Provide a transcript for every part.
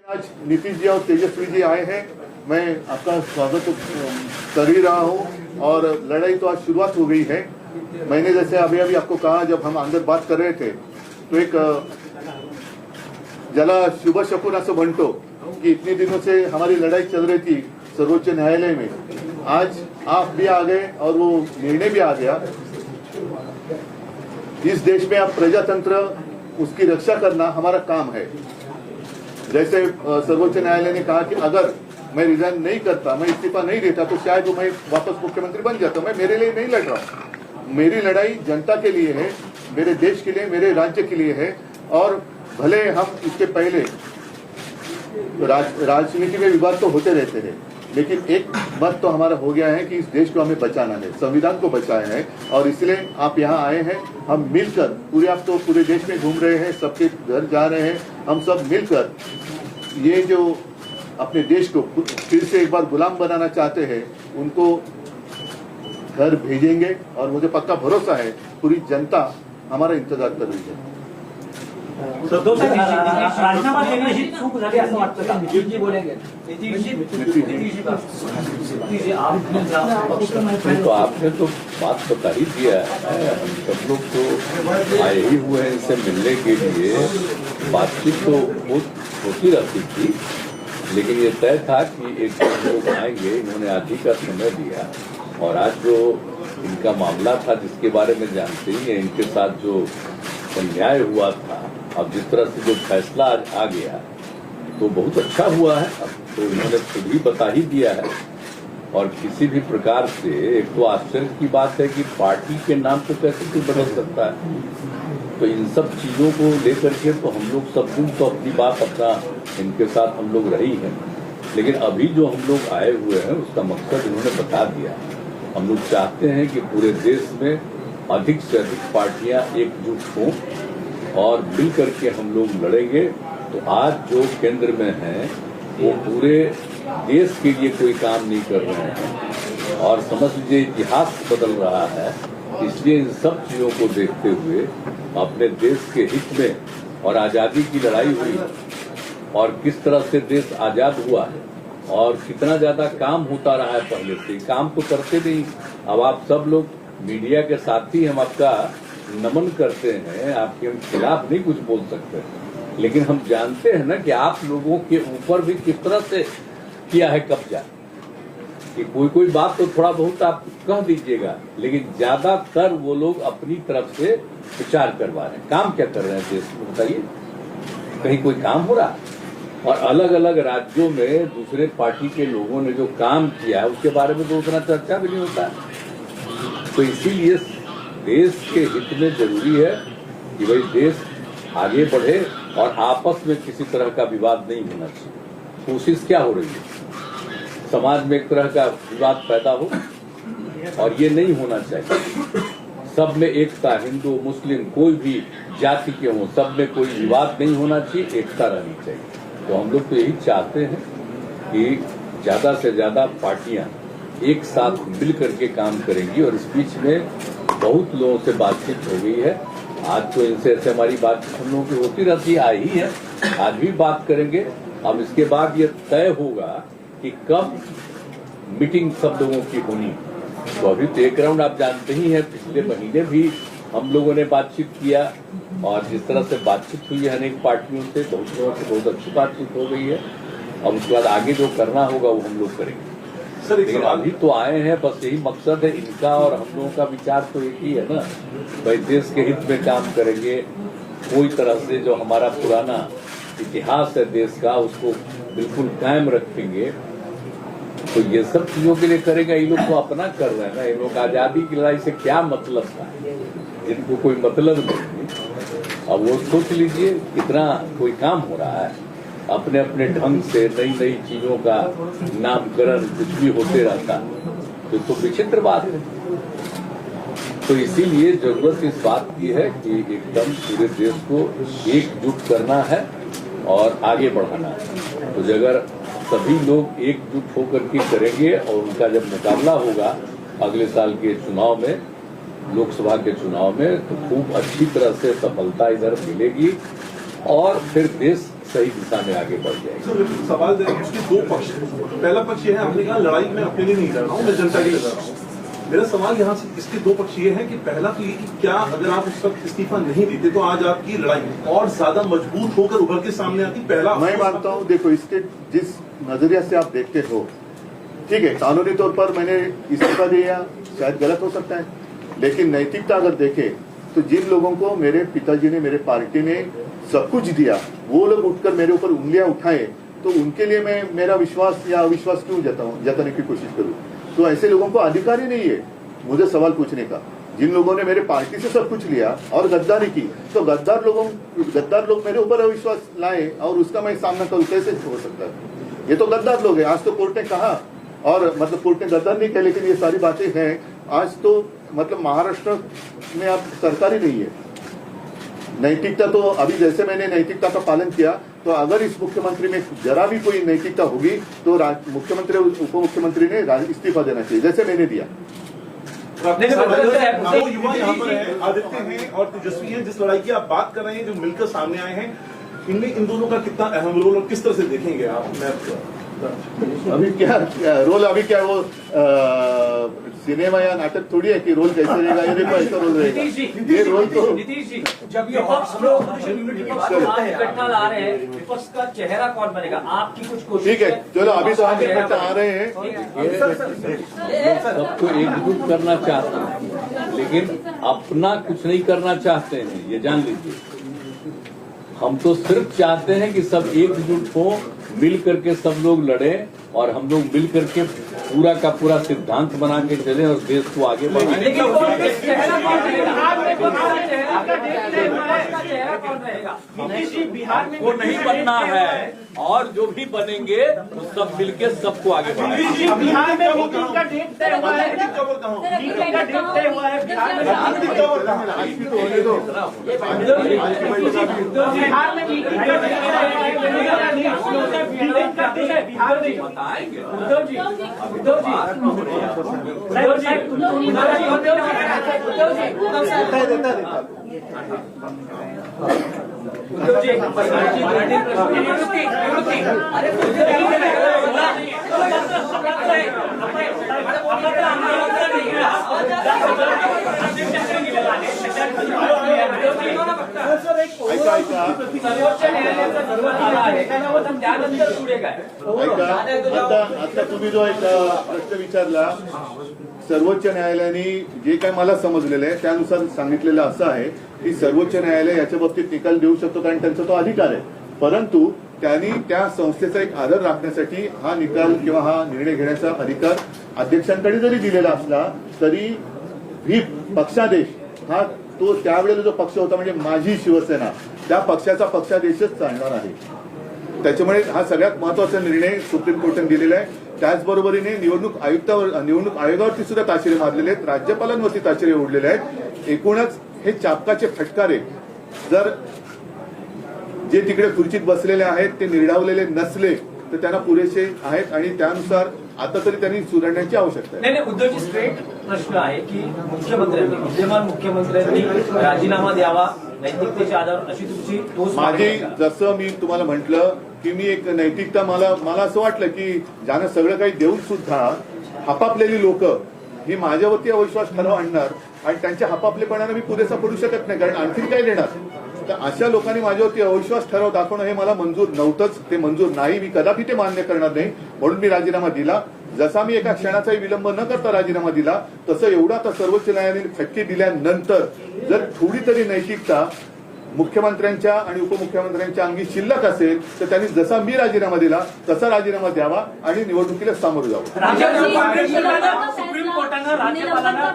आज नीतीश जी और तेजस्वी जी आए हैं। मैं आपका स्वागत कर ही रहा हूं और लड़ाई तो आज शुरुआत हो गई है। मैंने जैसे अभी आपको कहा, जब हम अंदर बात कर रहे थे तो एक ज्याला शुभ शकुन असं म्हणतो कि इतने दिनों से हमारी लड़ाई चल रही थी सर्वोच्च न्यायालय में। आज आप भी आ गए और वो निर्णय भी आ गया। इस देश में अब प्रजातंत्र, उसकी रक्षा करना हमारा काम है। जैसे सर्वोच्च न्यायालय ने कहा कि अगर मैं रिजाइन नहीं करता, मैं इस्तीफा नहीं देता, तो शायद मैं वापस मुख्यमंत्री बन जाता। मैं मेरे लिए नहीं लड़ रहा हूं, मेरी लड़ाई जनता के लिए है, मेरे देश के लिए, मेरे राज्य के लिए है। और भले हम इसके पहले राजनीति में विवाद तो होते रहते हैं, लेकिन एक मत तो हमारा हो गया है कि इस देश को हमें बचाना है, संविधान को बचाया है। और इसलिए आप यहाँ आए हैं, हम मिलकर पूरे, आप तो पूरे देश में घूम रहे हैं, सबके घर जा रहे हैं, हम सब मिलकर ये जो अपने देश को फिर से एक बार गुलाम बनाना चाहते हैं, उनको घर भेजेंगे। और मुझे पक्का भरोसा है पूरी जनता हमारा इंतजार कर रही है। राजीनामा देने ही चूक झाली असं वाटतं का? जी बोलेंगे। तो आपने तो बात बता ही दिया है। हम सब लोग तो आए ही हुए हैं इनसे मिलने के लिए। बातचीत तो होती रहती थी, लेकिन ये तय था कि एक लोग आएंगे। इन्होंने आज ही का समय दिया और आज जो इनका मामला था, जिसके बारे में जानते ही हैं, इनके साथ जो अन्याय हुआ था, अब जिस तरह से जो फैसला आज आ गया तो बहुत अच्छा हुआ है। अब तो इन्होंने खुद ही बता ही दिया है। और किसी भी प्रकार से, एक तो आश्चर्य की बात है कि पार्टी के नाम को कैसे कोई बदल सकता है। तो इन सब चीजों को लेकर के तो हम लोग सब दिन तो अपनी बात अपना इनके साथ हम लोग रही हैं, लेकिन अभी जो हम लोग आए हुए हैं उसका मकसद इन्होंने बता दिया। हम लोग चाहते हैं कि पूरे देश में अधिक से अधिक पार्टियां एकजुट हों और मिल करके हम लोग लड़ेंगे। तो आज जो केंद्र में है वो पूरे देश के लिए कोई काम नहीं कर रहे हैं और समझ लीजिए इतिहास बदल रहा है। इसलिए इन सब चीजों को देखते हुए अपने देश के हित में और आजादी की लड़ाई हुई और किस तरह से देश आजाद हुआ है और कितना ज्यादा काम होता रहा है पहले से, काम तो करते नहीं। अब आप सब लोग मीडिया के साथी, हम आपका नमन करते हैं, आपके हम खिलाफ नहीं कुछ बोल सकते, लेकिन हम जानते हैं ना कि आप लोगों के ऊपर भी किस तरह से किया है कब्जा। कि कोई बात तो थोड़ा बहुत आप कह दीजिएगा, लेकिन ज्यादातर वो लोग अपनी तरफ से विचार करवा रहे हैं। काम क्या कर रहे हैं देश में बताइए? कहीं कोई काम हो रहा है? और अलग अलग राज्यों में दूसरे पार्टी के लोगों ने जो काम किया है उसके बारे में तो उतना चर्चा भी नहीं होता है। तो इसीलिए देश के हित में जरूरी है कि भाई देश आगे बढ़े और आपस में किसी तरह का विवाद नहीं होना चाहिए। कोशिश क्या हो रही है, समाज में एक तरह का विवाद पैदा हो, और ये नहीं होना चाहिए। सब में एकता, हिंदू मुस्लिम कोई भी जाति के हों, सब में कोई विवाद नहीं होना चाहिए, एकता रहनी चाहिए। तो हम लोग तो यही चाहते हैं कि ज्यादा से ज्यादा पार्टियां एक साथ मिल करके काम करेंगी। और इस बीच में बहुत लोगों से बातचीत हो गई है। आज तो इनसे ऐसे हमारी बातचीत हम लोगों की होती रहती आई ही है, आज भी बात करेंगे। अब इसके बाद ये तय होगा कि कब मीटिंग सब लोगों की होनी। तो अभी तो एक राउंड आप जानते ही हैं, पिछले महीने भी हम लोगों ने बातचीत किया और जिस तरह से बातचीत हुई है अनेक पार्टियों से, बहुत लोगों से बहुत अच्छी बातचीत हो गई है। अब उसके बाद आगे जो करना होगा वो हम लोग करेंगे। लेकिन अभी तो आए हैं, बस यही मकसद है इनका और हम लोगों का विचार तो एक ही है ना, भाई देश के हित में काम करेंगे। कोई तरह से जो हमारा पुराना इतिहास है देश का, उसको बिल्कुल कायम रखेंगे। तो ये सब चीजों के लिए करेंगे। ये लोग तो अपना कर रहे हैं ना, ये लोग आजादी की लड़ाई से क्या मतलब था, जिनको कोई मतलब नहीं। अब वो सोच लीजिए कितना कोई काम हो रहा है, अपने अपने ढंग से नई नई चीजों का नामकरण कुछ भी होते रहता, तो विचित्र बात है। तो इसीलिए जरूरत इस बात की है कि एकदम पूरे देश को एकजुट करना है और आगे बढ़ाना है। तो अगर सभी लोग एकजुट होकर के करेंगे और उनका जब मुकाबला होगा अगले साल के चुनाव में, लोकसभा के चुनाव में, तो खूब अच्छी तरह से सफलता इधर मिलेगी और फिर देश सही दिशा में आगे बढ़ जाएगी। सर सवाल है, उसके दो पक्ष हैं। पहला पक्ष ये है, आपने कहा लड़ाई में अपने लिए नहीं लड़ रहा हूँ, मैं जनता के लिए लड़ रहा हूँ। मेरा सवाल यहाँ से इसके दो पक्ष ये है कि पहला तो ये कि क्या अगर आप उस वक्त इस्तीफा नहीं देते तो आज आपकी लड़ाई और ज्यादा मजबूत होकर उभर के सामने आती। पहला मैं मानता हूँ, देखो इसके जिस नजरिया से आप देखते हो, ठीक है, कानूनी तौर पर मैंने इस्तीफा दिया, शायद गलत हो सकता है, लेकिन नैतिकता अगर देखे तो जिन लोगों को मेरे पिताजी ने, मेरे पार्टी ने सब कुछ दिया, वो लोग उठकर मेरे ऊपर उंगलियां उठाए, तो उनके लिए मैं मेरा विश्वास या अविश्वास क्यों जताने की कोशिश करूं? तो ऐसे लोगों को अधिकार ही नहीं है मुझे सवाल पूछने का। जिन लोगों ने मेरे पार्टी से सब कुछ लिया और गद्दारी की, तो गद्दार लोग मेरे ऊपर अविश्वास लाए और उसका मैं सामना करूं, कैसे हो सकता है? ये तो गद्दार लोग हैं। आज तो कोर्ट ने कहा, और मतलब कोर्ट ने गद्दार नहीं कहा, लेकिन ये सारी बातें हैं। आज तो मतलब महाराष्ट्र में अब सरकार ही नहीं है। नैतिकता तो अभी जैसे मैंने नैतिकता का पालन किया, तो अगर इस मुख्यमंत्री में जरा भी कोई नैतिकता होगी तो मुख्यमंत्री उप मुख्यमंत्री ने इस्तीफा देना चाहिए, जैसे मैंने दिया। वो युवा यहाँ पर है, आदित्य हैं और तेजस्वी हैं, जिस लड़ाई की आप बात कर रहे हैं, जो मिलकर सामने आए हैं, इनमें इन दोनों का कितना अहम रोल और किस तरह से देखेंगे आप? अभी क्या रोल, अभी क्या वो सिनेमा या नाटक थोड़ी है कि रोल कैसे रहेगा, ये देखो ऐसा रोल रहेगा। ये रोल तो नीतीश जी, जब ये विपक्ष लोग यूनिटी की बात इकट्ठा ला रहे हैं, विपक्ष का चेहरा कौन बनेगा? आपकी कुछ कोशिश? ठीक है, चलो अभी तो हम इकट्ठा आ रहे हैं। सबको एकजुट करना चाहते हैं, लेकिन अपना कुछ नहीं करना चाहते हैं, ये जान लीजिए। हम तो सिर्फ चाहते हैं कि सब एकजुट हो, मिल करके सब लोग लड़े और हम लोग मिल करके पूरा का पूरा सिद्धांत बना के चले और देश को आगे बढ़ाएं। लेकिन चेहरा कौन रहेगा? नीतीश जी, बिहार में वो नहीं बनना है, और जो भी बनेंगे तो सब मिलके सबको आगे बढ़ाएंगे। बिहार में मीटिंग का डेट तय हुआ है, मीटिंग का डेट तय हुआ है बिहार में। बिहार में मीटिंग का डेट है बिहार में, बताएंगे। उद्धव जी, उद्धव जी, सर्वोच्च न्यायालयाचा निर्णय आला आहे, त्यानंतर पुढे काय? आता तुम्ही जो एक प्रश्न विचारला, सर्वोच्च न्यायालयाने जे काय मला समजलेलं आहे त्यानुसार सांगितलेलं असं आहे की सर्वोच्च न्यायालय याच्या बाबतीत निकाल देऊ शकतो, कारण त्यांचा तो अधिकार आहे. परंतु त्यांनी त्या संस्थेचा एक आदर राखण्यासाठी हा निकाल किंवा हा निर्णय घेण्याचा अधिकार अध्यक्षांकडे जरी दिलेला असला तरी व्हीप पक्षादेश हा तो त्यावेळेला जो पक्ष होता म्हणजे माझी शिवसेना, त्या पक्षाचा पक्षादेशच चालणार आहे. त्याच्यामुळे हा सगळ्यात महत्वाचा निर्णय सुप्रीम कोर्टाने दिलेला आहे. त्याचबरोबरीने निवडणूक आयोगावरती सुद्धा ताशेरे मारलेले आहेत, राज्यपालांवरती ताशेरे ओढलेले आहेत. एकूणच हे चापकाचे फटकारे जर जे तिकडे खुर्चीत बसलेले आहेत ते निर्डावलेले नसले तर त्यांना पुरेसे आहेत आणि त्यानुसार आता तरी त्यांनी सुधारण्याची आवश्यकता आहे. नाही, उद्धवजी, स्ट्रेट प्रश्न आहे की मुख्यमंत्र्यांनी, विद्यमान मुख्यमंत्र्यांनी राजीनामा द्यावा नैतिकतेच्या आधार, अशी तुमची ठोस मागणी आहे का? जसं मी तुम्हाला म्हटलं की मी एक नैतिकता, मला असं वाटलं की ज्यानं सगळं काही देऊन सुद्धा हपापलेली लोक ही माझ्यावरती अविश्वास ठराव आणणार आणि त्यांच्या हपापलेपणानं मी पुरेसा पडू शकत नाही, कारण आणखीन काय देणार. तर अशा लोकांनी माझ्यावरती अविश्वास ठराव दाखवणं हे मला मंजूर नव्हतंच, ते मंजूर नाही, मी कदापि ते मान्य करणार नाही. म्हणून मी राजीनामा दिला. जसा मी एका क्षणाचाही विलंब न करता राजीनामा दिला, तसं एवढा आता सर्वोच्च न्यायालयाने फटके दिल्यानंतर जर थोडी तरी नैतिकता मुख्यमंत्र्यांच्या आणि उपमुख्यमंत्र्यांच्या अंगी शिल्लक असेल तर त्यांनी जसा मी राजीनामा दिला तसा राजीनामा द्यावा आणि निवडणुकीला सामोरं जावं. सुप्रीम कोर्टानं राज्यपालांना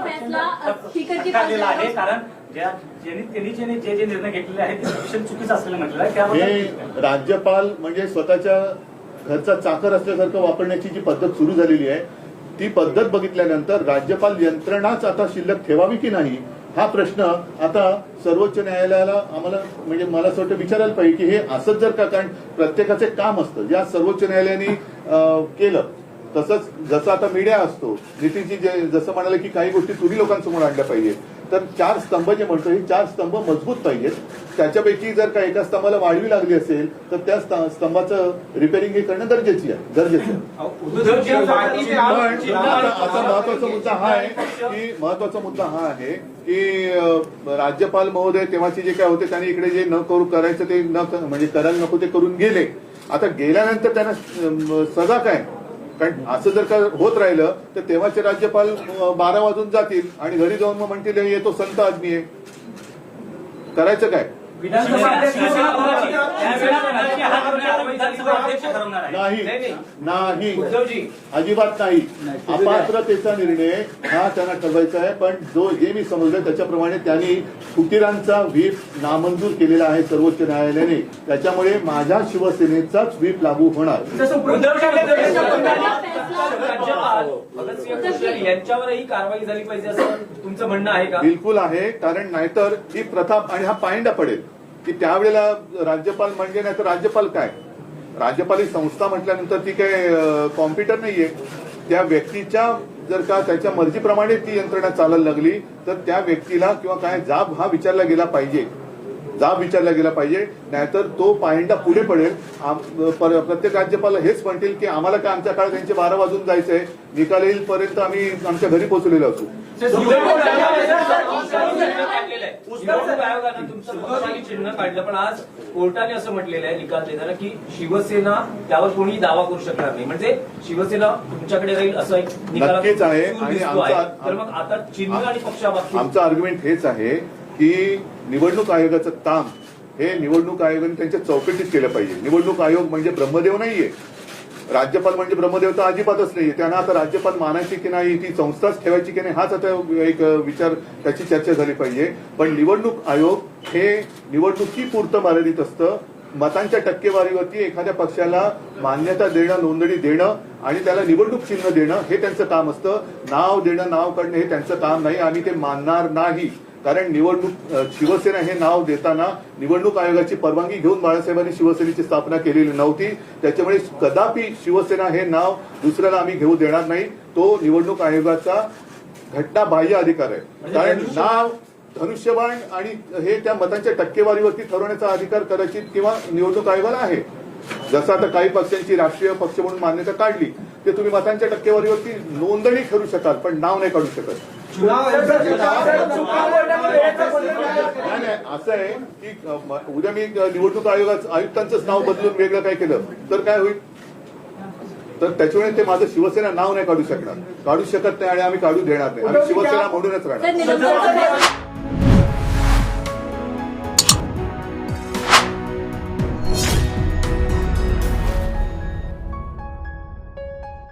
फटका दिला आहे, कारण त्यांनी जे निर्णय घेतलेले आहेत ते शिक्षण चुकीचं असलेलं म्हटलं आहे. त्यामुळे हे राज्यपाल म्हणजे स्वतःच्या घरचा चाकर असल्यासारखं वापरण्याची जी पद्धत सुरू झालेली आहे, ती पद्धत बघितल्यानंतर राज्यपाल यंत्रणाच आता शिल्लक ठेवावी की नाही हा प्रश्न आता सर्वोच्च न्यायालयाला आम्हाला, म्हणजे मला असं वाटतं, विचारायला पाहिजे की हे असंच जर का, कारण प्रत्येकाचे काम असतं ज्या सर्वोच्च न्यायालयाने केलं. तसंच जसं आता मीडिया असतो, नितीनजी जसं म्हणाले की काही गोष्टी तुम्ही लोकांसमोर आणल्या पाहिजे, तर 4 स्तंभ जे म्हणतो हे 4 स्तंभ मजबूत पाहिजेत. त्याच्यापैकी जर का एका स्तंभाला वाढवी लागली असेल तर त्या स्तंभाचं रिपेअरिंग हे करणं गरजेचं आहे. पण आता महत्वाचा मुद्दा हा आहे की राज्यपाल महोदय तेव्हाचे जे काय होते त्यांनी इकडे जे न करू करायचं ते म्हणजे करायला नको ते करून गेले. आता गेल्यानंतर त्यांना सजा काय? कारण असं जर का होत राहिलं तर तेव्हाचे राज्यपाल 12 वाजून जातील आणि घरी जाऊन मग म्हणतील हे तो संत आदमी आहे. करायचं काय? विधानसभा अध्यक्ष ठरवणार आहे. नाही अजिबात नाही. अपात्रतेचा निर्णय हा त्यांना ठरवायचा आहे. पण जे मी समजलं त्याच्याप्रमाणे त्यांनी फुटीरांचा व्हीप नामंजूर केलेला आहे सर्वोच्च न्यायालयाने. त्याच्यामुळे माझ्या शिवसेनेचाच व्हीप लागू होणार. यांच्यावरही कारवाई झाली पाहिजे असं तुमचं म्हणणं आहे का? बिलकुल आहे. कारण नाहीतर ही प्रथा आणि हा पायंडा पडेल की त्यावेळेला राज्यपाल म्हणजे नाही तर राज्यपाल काय? राज्यपाल ही संस्था म्हटल्यानंतर ती काय कॉम्प्युटर नाहीये. त्या व्यक्तीच्या जर का त्याच्या मर्जीप्रमाणे ती यंत्रणा चालायला लागली तर त्या व्यक्तीला किंवा काय जाब हा विचारला गेला पाहिजे. नाहीतर तो पायंडा पुढे पडेल. प्रत्येक राज्यपाल हेच म्हणतील की आम्हाला काय आमच्या काळात त्यांचे 12 वाजून जायचंय, निकाल येईलपर्यंत आम्ही आमच्या घरी पोहोचलेलो असू. निवडणूक आयोगानं तुमचं पक्षाने चिन्ह काढलं पण आज कोर्टाने असं म्हटलेलं आहे निकाल देताना की शिवसेना त्यावर कोणी दावा करू शकणार नाही. म्हणजे शिवसेना तुमच्याकडे राहील असं एक नक्कीच आहे. आणि तर मग आता चिन्ह आणि पक्षाबाबतीत आमचं आर्ग्युमेंट हेच आहे की निवडणूक आयोगाचं काम हे निवडणूक आयोगाने त्यांच्या चौकटीत केलं पाहिजे. निवडणूक आयोग म्हणजे ब्रह्मदेव नाहीये. राज्यपाल म्हणजे ब्रह्मदेव तर अजिबातच नाहीये. त्यांना आता राज्यपाल मानायची की नाही, ती संस्थाच ठेवायची की नाही हाच आता एक विचार त्याची चर्चा झाली पाहिजे. पण निवडणूक आयोग हे निवडणुकीपुरतं मर्यादित असतं. मतांच्या टक्केवारीवरती एखाद्या पक्षाला मान्यता देणं, नोंदणी देणं आणि त्याला निवडणूक चिन्ह देणं हे त्यांचं काम असतं. नाव देणं, नाव काढणं हे त्यांचं काम नाही. आम्ही ते मानणार नाही. कारण शिवसेना हे नाव देताना निवडणूक आयोगाची परवानगी घेऊन बाळासाहेबांनी शिवसेनेची स्थापना केलेली नव्हती. त्याच्यामुळे कदापि शिवसेना हे नाव दुसऱ्याला आम्ही घेऊ देणार नाही. तो निवडणूक आयोगाचा घटनाबाह्य अधिकार आहे. कारण नाव, धनुष्यबाण आणि हे त्या मतांच्या टक्केवारीवरती ठरवण्याचा अधिकार कदाचित किंवा निवडणूक आयोगाला आहे. जसं आता काही पक्षांची राष्ट्रीय पक्ष म्हणून मान्यता काढली ते तुम्ही मतांच्या टक्केवारीवरती नोंदणी करू शकाल पण नाव नाही काढू शकत. नाही असं आहे की उद्या मी निवडणूक आयुक्तांचंच नाव बदलून वेगळं काय केलं तर काय होईल? तर त्याच्यामुळे ते माझं शिवसेना नाव नाही काढू शकत नाही आणि आम्ही काढू देणार नाही. आम्ही शिवसेना म्हणूनच राहणार.